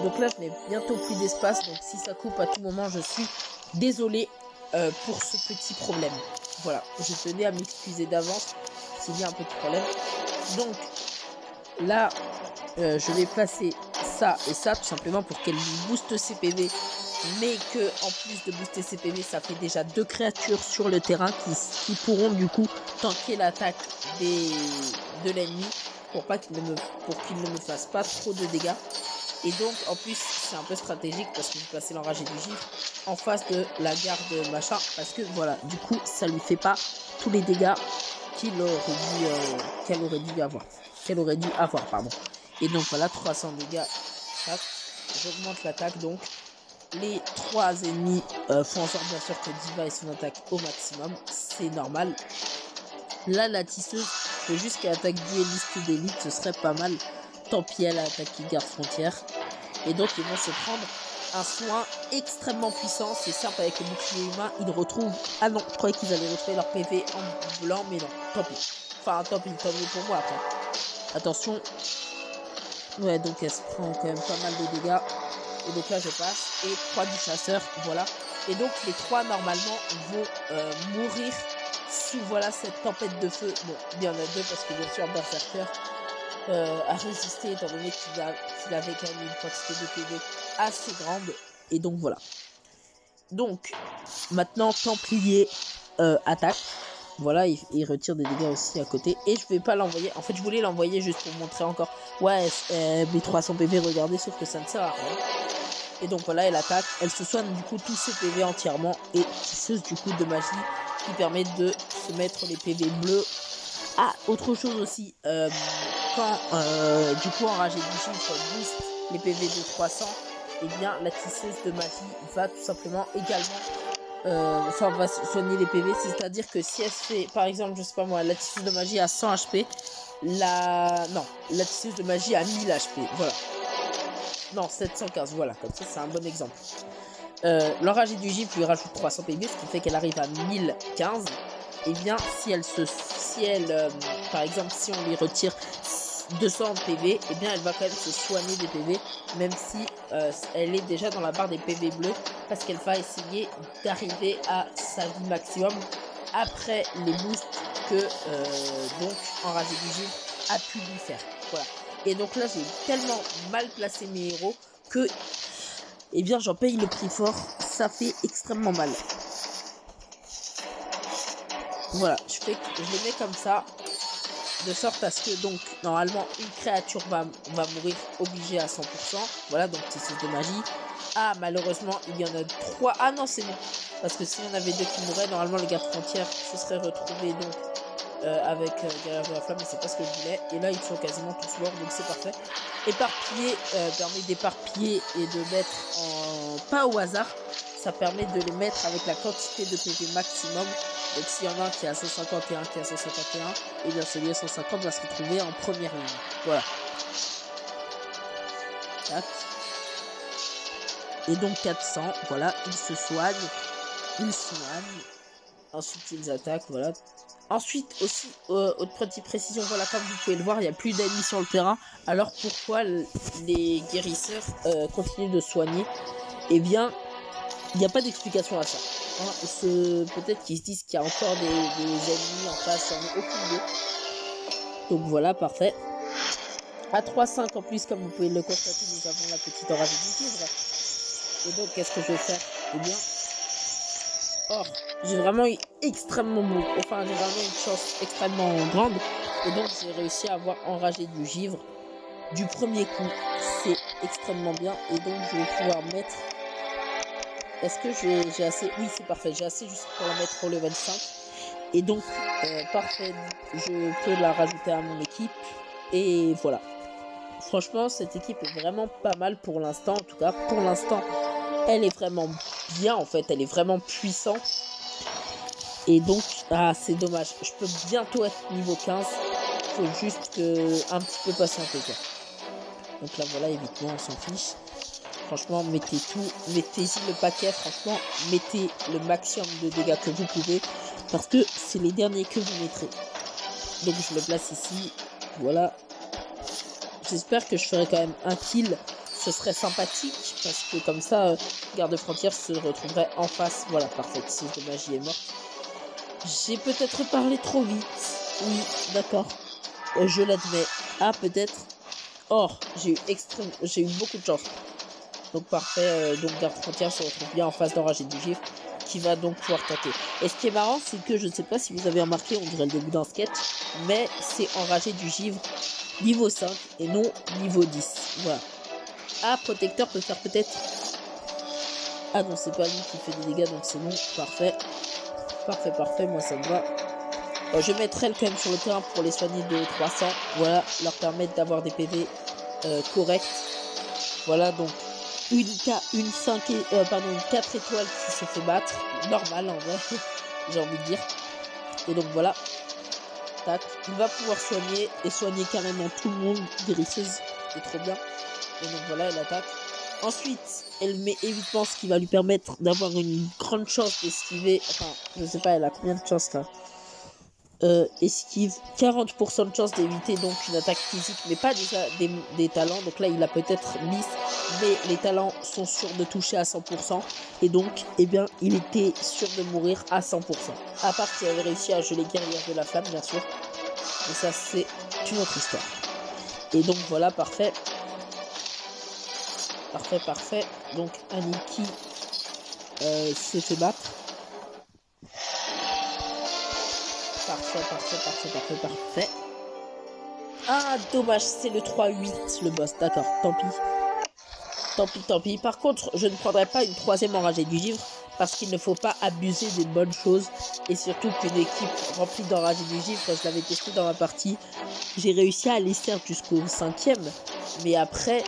Donc là, je n'ai bientôt plus d'espace. Donc si ça coupe à tout moment, je suis désolé pour ce petit problème. Voilà, je tenais à m'excuser d'avance s'il y a un petit problème. Donc là, je vais placer ça et ça tout simplement pour qu'elle booste ses PV. Mais que en plus de booster ses PV, ça fait déjà 2 créatures sur le terrain qui pourront du coup tanker l'attaque de l'ennemi pour qu'il ne me fasse pas trop de dégâts. Et donc en plus c'est un peu stratégique parce que je vais placer l'enragé du givre en face de la garde machin, parce que voilà, du coup ça lui fait pas tous les dégâts qu'elle aurait dû avoir, pardon. Et donc voilà, 300 dégâts. J'augmente l'attaque, donc les 3 ennemis font en sorte bien sûr que Diva ait son attaque au maximum, c'est normal. Là la tisseuse fait juste qu'elle attaque dueliste d'élite, ce serait pas mal. Tant pis, elle a attaqué garde frontière. Et donc ils vont se prendre un soin extrêmement puissant. C'est simple, avec le bouclier humain, ils retrouvent... Ah non, je croyais qu'ils allaient retrouver leur PV en blanc, mais non, tant pis. Enfin, tant pis pour moi après. Attention. Ouais, donc elle se prend quand même pas mal de dégâts. Et donc là je passe. Et 3 du chasseur, voilà. Et donc les 3 normalement vont mourir sous voilà cette tempête de feu. Bon, il y en a 2 parce que bien sûr Berserker a résisté étant donné qu'il avait quand même une quantité de PV assez grande. Et donc voilà. Donc maintenant Templier attaque. Voilà, il retire des dégâts aussi à côté. Et je vais pas l'envoyer. En fait je voulais l'envoyer juste pour montrer encore. Ouais, mes 300 PV, regardez, sauf que ça ne sert à rien. Et donc voilà, elle attaque. Elle se soigne du coup tous ses PV entièrement. Et tisseuse du coup de magie qui permet de se mettre les PV bleus. Ah, autre chose aussi, quand du coup enragé du chiffre booste les PV de 300, et bien la tisseuse de magie va tout simplement également va soigner les PV. C'est-à-dire que si elle fait, par exemple, je sais pas moi, la tisseuse de magie à 100 HP, la tisseuse de magie à 1000 HP, voilà. Non, 715, voilà, comme ça c'est un bon exemple. L'enragé du gifle lui rajoute 300 PV, ce qui fait qu'elle arrive à 1015. Et bien si elle par exemple si on lui retire 200 PV, et bien elle va quand même se soigner des PV, même si elle est déjà dans la barre des PV bleus, parce qu'elle va essayer d'arriver à sa vie maximum après les boosts que donc enragé du givre a pu lui faire. Voilà. Et donc là j'ai tellement mal placé mes héros que et bien j'en paye le prix fort, ça fait extrêmement mal. Voilà, je les mets comme ça, de sorte à ce que donc normalement une créature va mourir obligée à 100%. Voilà, donc tisseuse de magie. Ah, malheureusement il y en a 3. Ah non, c'est bon, parce que s'il y en avait 2 qui mouraient, normalement les gardes frontières se seraient retrouvés donc avec guerrière de la flamme, mais c'est pas ce que je voulais. Et là ils sont quasiment tous morts, donc c'est parfait. Éparpiller permet d'éparpiller et de mettre en... pas au hasard, ça permet de les mettre avec la quantité de PV maximum. Donc s'il y en a un qui est à 151, qui est à 151, et bien celui à 150 va se retrouver en première ligne. Voilà. Tac. Et donc 400, voilà, ils se soignent, ensuite ils attaquent, voilà. Ensuite aussi, autre petite précision, voilà, comme vous pouvez le voir, il n'y a plus d'ennemis sur le terrain. Alors pourquoi les guérisseurs continuent de soigner? Eh bien, il n'y a pas d'explication à ça. Peut-être qu'ils se disent qu'il y a encore des ennemis en face, j'en ai aucune idée. Donc voilà, parfait. À 3,5 en plus, comme vous pouvez le constater, nous avons la petite enragée du givre. Et donc, qu'est-ce que je vais faire? Eh bien, j'ai vraiment eu j'ai vraiment une chance extrêmement grande. Et donc, j'ai réussi à avoir enragé du givre du premier coup. C'est extrêmement bien. Et donc, je vais pouvoir mettre... Est-ce que j'ai assez? Oui, c'est parfait. J'ai assez juste pour la mettre au level 5. Et donc, parfait. Je peux la rajouter à mon équipe. Et voilà. Franchement, cette équipe est vraiment pas mal pour l'instant. En tout cas, pour l'instant, elle est vraiment bien. En fait, elle est vraiment puissante. Et donc, c'est dommage. Je peux bientôt être niveau 15. Il faut juste un petit peu patienter, quoi. Donc là, voilà, évidemment, on s'en fiche. Franchement, mettez-y le paquet, franchement, mettez le maximum de dégâts que vous pouvez, parce que c'est les derniers que vous mettrez. Donc je le place ici, voilà. J'espère que je ferai quand même un kill ce serait sympathique parce que comme ça, garde-frontière se retrouverait en face. Voilà, parfait. Tisseuse de magie est morte. J'ai peut-être parlé trop vite. Oui, d'accord. Je l'admets. Ah, peut-être. Or, j'ai eu beaucoup de chance. Donc parfait. Donc garde-frontière se retrouve bien en face d'enragé du gifle, qui va donc pouvoir tenter. Et ce qui est marrant, c'est que je ne sais pas si vous avez remarqué, on dirait le début d'un sketch, mais c'est enragé du givre niveau 5 et non niveau 10. Voilà. Ah, protecteur peut faire peut-être... Ah non, c'est pas lui qui fait des dégâts, donc c'est bon. Parfait. Parfait, parfait, moi ça me va. Je mettrai le quand même sur le terrain pour les soigner de 300. Voilà, leur permettre d'avoir des PV corrects. Voilà, donc une 4 étoiles qui se fait battre. Normal en vrai, j'ai envie de dire. Et donc voilà. Tac, il va pouvoir soigner et soigner carrément tout le monde. Guérisseuse, c'est trop bien. Et donc voilà, elle attaque. Ensuite, elle met évitement, ce qui va lui permettre d'avoir une grande chance d'esquiver. Enfin, je sais pas, elle a combien de chances là? Esquive, 40% de chance d'éviter donc une attaque physique, mais pas déjà des talents. Donc là, il a peut-être miss, mais les talents sont sûrs de toucher à 100%. Et donc, eh bien, il était sûr de mourir à 100%. À part qu'il avait réussi à geler guerrière de la flamme, bien sûr. Mais ça, c'est une autre histoire. Et donc, voilà, parfait. Parfait, parfait. Donc, Aniki s'est fait battre. Parfait, parfait, parfait, parfait, parfait. Ah, dommage, c'est le 3-8, le boss. D'accord, tant pis. Tant pis, tant pis. Par contre, je ne prendrai pas une troisième enragée du givre parce qu'il ne faut pas abuser des bonnes choses. Et surtout qu'une équipe remplie d'enragés du givre, je l'avais testé dans ma partie, j'ai réussi à les faire jusqu'au 5e. Mais après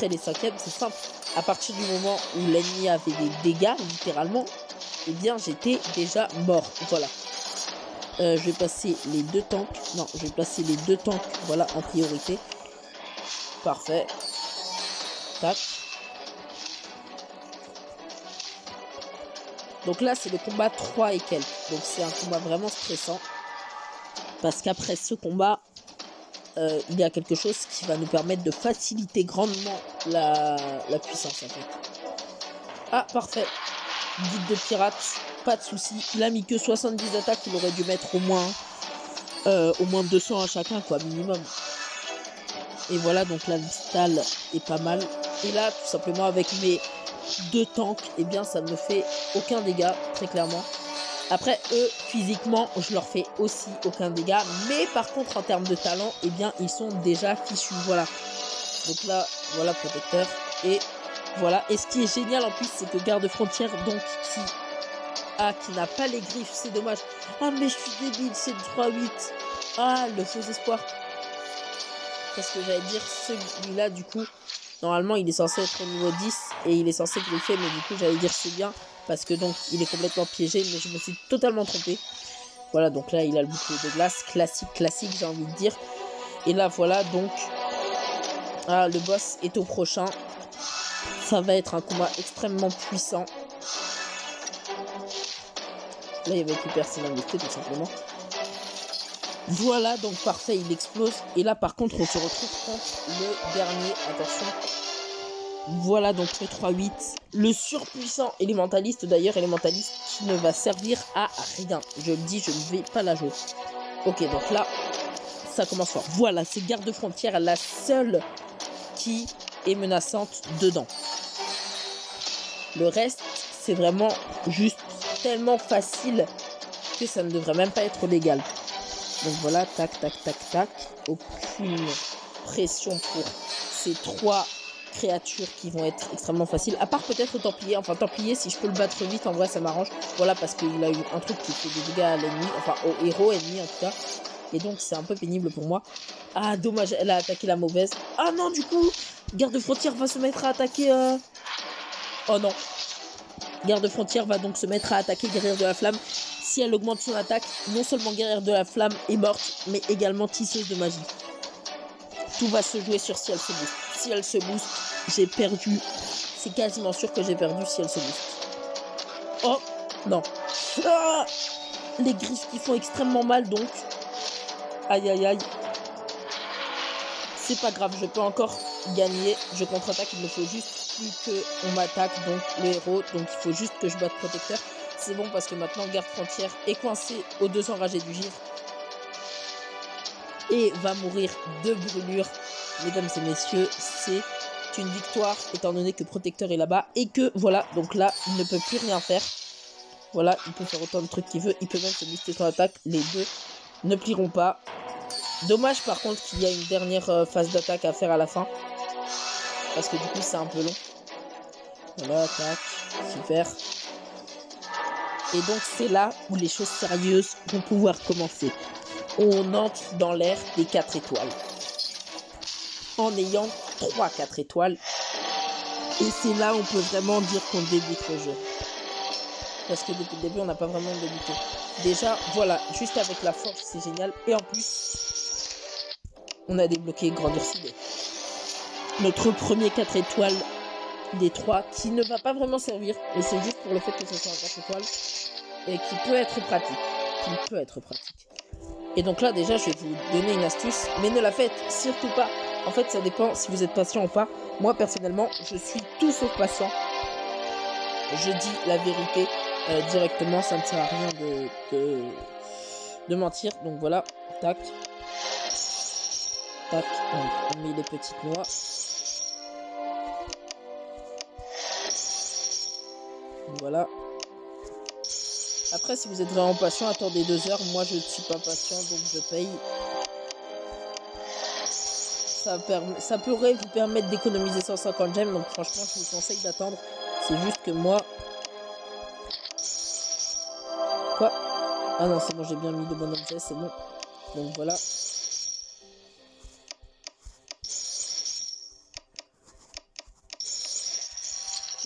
les 5e, c'est simple. À partir du moment où l'ennemi avait des dégâts, littéralement, eh bien, j'étais déjà mort. Voilà. Je vais passer les deux tanks. Non, je vais placer les deux tanks, voilà, en priorité. Parfait. Tac. Donc là, c'est le combat 3 et quelques. Donc c'est un combat vraiment stressant. Parce qu'après ce combat, il y a quelque chose qui va nous permettre de faciliter grandement la puissance, en fait. Ah, parfait. Guide de pirate, pas de souci. Il a mis que 70 attaques, il aurait dû mettre au moins 200 à chacun, quoi, minimum. Et voilà, donc la Vistal est pas mal. Et là, tout simplement, avec mes deux tanks, eh bien, ça ne me fait aucun dégât, très clairement. Après, eux, physiquement, je leur fais aussi aucun dégât. Mais par contre, en termes de talent, eh bien, ils sont déjà fichus. Voilà. Donc là, voilà, protecteur. Et voilà. Et ce qui est génial en plus, c'est que garde-frontière, donc, qui n'a pas les griffes, c'est dommage. Ah, mais je suis débile, c'est le 3-8. Ah, le faux espoir. Parce que j'allais dire, celui-là, du coup, normalement, il est censé être au niveau 10 et il est censé griffer, mais du coup, j'allais dire c'est bien parce que donc, il est complètement piégé, mais je me suis totalement trompé. Voilà, donc là, il a le bouclier de glace, classique, j'ai envie de dire. Et là, voilà, donc, le boss est au prochain. Ça va être un combat extrêmement puissant. Là, il n'y avait plus personne à inviter, tout simplement. Voilà, donc parfait, il explose. Et là, par contre, on se retrouve contre le dernier. Attention. Voilà, donc le 3-8. Le surpuissant élémentaliste, d'ailleurs, élémentaliste qui ne va servir à rien. Je le dis, je ne vais pas la jouer. Ok, donc là, ça commence fort. Voilà, c'est garde-frontière, la seule qui est menaçante dedans. Le reste, c'est vraiment juste tellement facile que ça ne devrait même pas être légal. Donc voilà, tac, tac, tac, tac. Aucune pression pour ces trois créatures qui vont être extrêmement faciles. À part peut-être le Templier. Enfin, Templier, si je peux le battre vite, en vrai, ça m'arrange. Voilà, parce qu'il a eu un truc qui fait des dégâts à l'ennemi. Enfin, au héros ennemi, en tout cas. Et donc, c'est un peu pénible pour moi. Ah, dommage, elle a attaqué la mauvaise. Ah non, du coup, garde-frontière va se mettre à attaquer... Oh non. Garde-frontière va donc se mettre à attaquer guerrière de la flamme. Si elle augmente son attaque, non seulement guerrière de la flamme est morte, mais également tisseuse de magie. Tout va se jouer sur si elle se booste. Si elle se booste, j'ai perdu. C'est quasiment sûr que j'ai perdu si elle se booste. Oh, non. Ah, les griffes qui font extrêmement mal, donc. Aïe, aïe, aïe. C'est pas grave, je peux encore gagner. Je contre-attaque, il me faut juste plus qu'on m'attaque, donc le héros. Donc il faut juste que je batte protecteur. C'est bon parce que maintenant garde frontière est coincé aux 200 ragés du givre. Et va mourir de brûlure. Mesdames et messieurs, c'est une victoire étant donné que protecteur est là-bas. Et que voilà, donc là, il ne peut plus rien faire. Voilà, il peut faire autant de trucs qu'il veut. Il peut même se booster son attaque. Les deux ne plieront pas. Dommage par contre qu'il y a une dernière phase d'attaque à faire à la fin. Parce que du coup c'est un peu long. Voilà, tac, super. Et donc c'est là où les choses sérieuses vont pouvoir commencer. On entre dans l'ère des 4 étoiles. En ayant 3-4 étoiles. Et c'est là où on peut vraiment dire qu'on débute le jeu. Parce que depuis le début on n'a pas vraiment débuté. Déjà, voilà, juste avec la force c'est génial. Et en plus, on a débloqué Grandurcide. Notre premier 4 étoiles des 3 qui ne va pas vraiment servir. Mais c'est juste pour le fait que ce soit un 4 étoiles. Et qui peut être pratique. Et donc là déjà je vais vous donner une astuce. Mais ne la faites surtout pas. En fait ça dépend si vous êtes patient ou pas. Moi personnellement je suis tout sauf patient. Je dis la vérité directement. Ça ne sert à rien de mentir. Donc voilà. Tac. Tac. On met les petites noix. Voilà. Après, si vous êtes vraiment patient, attendez 2 heures. Moi, je ne suis pas patient, donc je paye. Ça pourrait vous permettre d'économiser 150 gemmes. Donc, franchement, je vous conseille d'attendre. C'est juste que moi... Quoi? Ah non, c'est bon, j'ai bien mis le bon objet, c'est bon. Donc, voilà.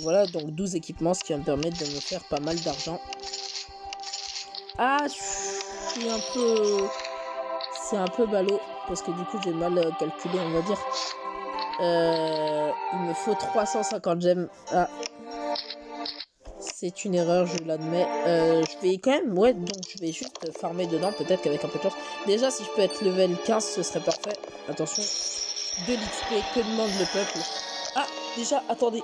Voilà, donc 12 équipements, ce qui va me permettre de me faire pas mal d'argent. Ah, je suis un peu... C'est un peu ballot, parce que du coup, j'ai mal calculé, on va dire. Il me faut 350 gemmes. Ah. C'est une erreur, je l'admets. Je vais quand même... Ouais, donc je vais juste farmer dedans, peut-être qu'avec un peu de chance. Déjà, si je peux être level 15, ce serait parfait. Attention. De l'XP, que demande le peuple? Ah, déjà, attendez.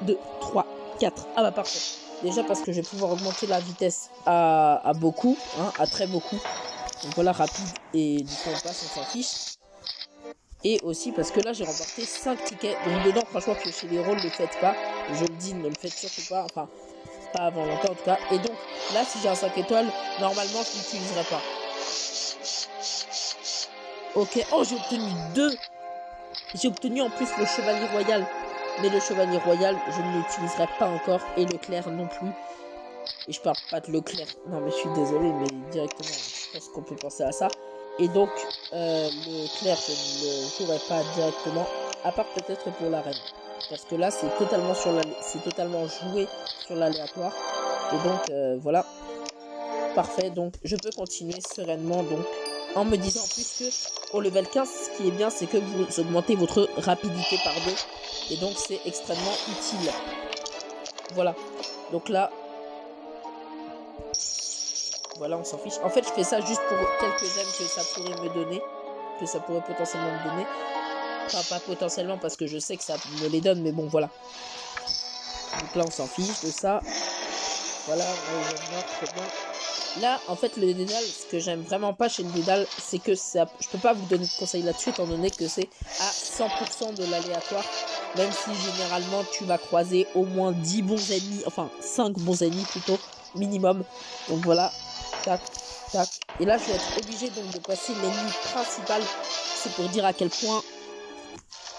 2, 3, 4. Ah bah parfait. Déjà parce que je vais pouvoir augmenter la vitesse à beaucoup, hein, à très beaucoup. Donc voilà, rapide. Et du coup, on passe, on s'en fiche. Et aussi parce que là, j'ai remporté 5 tickets. Donc dedans, franchement, piocher les rôles, ne le faites pas. Je le dis, ne le faites surtout pas. Enfin, pas avant longtemps en tout cas. Et donc, là, si j'ai un 5 étoiles, normalement, je ne l'utiliserai pas. Ok. Oh, j'ai obtenu 2. J'ai obtenu en plus le chevalier royal. Mais le chevalier royal, je ne l'utiliserai pas encore. Et le clerc non plus. Et je parle pas de Leclerc. Non, mais je suis désolé, mais directement, je pense qu'on peut penser à ça. Et donc, le clerc, je ne le jouerai pas directement. À part peut-être pour la reine. Parce que là, c'est totalement joué sur l'aléatoire. Et donc, voilà. Parfait. Donc, je peux continuer sereinement. Donc, en me disant en plus que au level 15, ce qui est bien, c'est que vous augmentez votre rapidité par 2. Et donc, c'est extrêmement utile. Voilà. Donc là... Voilà, on s'en fiche. En fait, je fais ça juste pour quelques gemmes que ça pourrait me donner. Que ça pourrait potentiellement me donner. Enfin, pas potentiellement parce que je sais que ça me les donne, mais bon, voilà. Donc là, on s'en fiche de ça. Voilà, on va y voir, très bien. Là, en fait, le dédale, ce que j'aime vraiment pas chez le dédale, c'est que ça, je peux pas vous donner de conseils là-dessus, étant donné que c'est à 100% de l'aléatoire. Même si, généralement, tu vas croiser au moins 10 bons ennemis. Enfin, 5 bons ennemis, plutôt, minimum. Donc voilà. Tac, tac. Et là, je vais être obligé donc de passer l'ennemi principal. C'est pour dire à quel point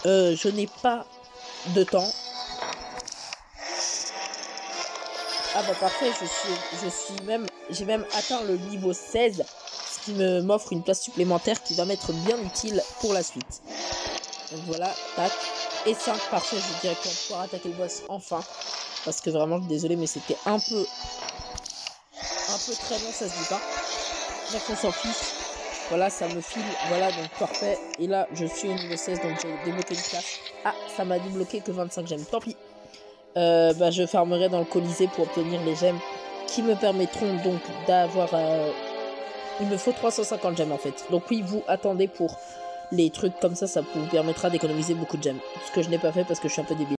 je n'ai pas de temps. Ah bah parfait, j'ai même atteint le niveau 16, ce qui m'offre une place supplémentaire qui va m'être bien utile pour la suite. Donc voilà, tac. Et 5, parfait, je vais directement pouvoir attaquer le boss enfin. Parce que vraiment, désolé, mais c'était un peu très long, ça se dit pas. Donc on s'en fiche. Voilà, ça me file. Voilà, donc parfait. Et là, je suis au niveau 16, donc j'ai débloqué une classe. Ah, ça m'a débloqué que 25 gemmes. Tant pis. Bah, je farmerai dans le Colisée pour obtenir les gemmes qui me permettront donc d'avoir... Il me faut 350 gemmes en fait. Donc oui, vous attendez pour les trucs comme ça vous permettra d'économiser beaucoup de gemmes. Ce que je n'ai pas fait parce que je suis un peu débile.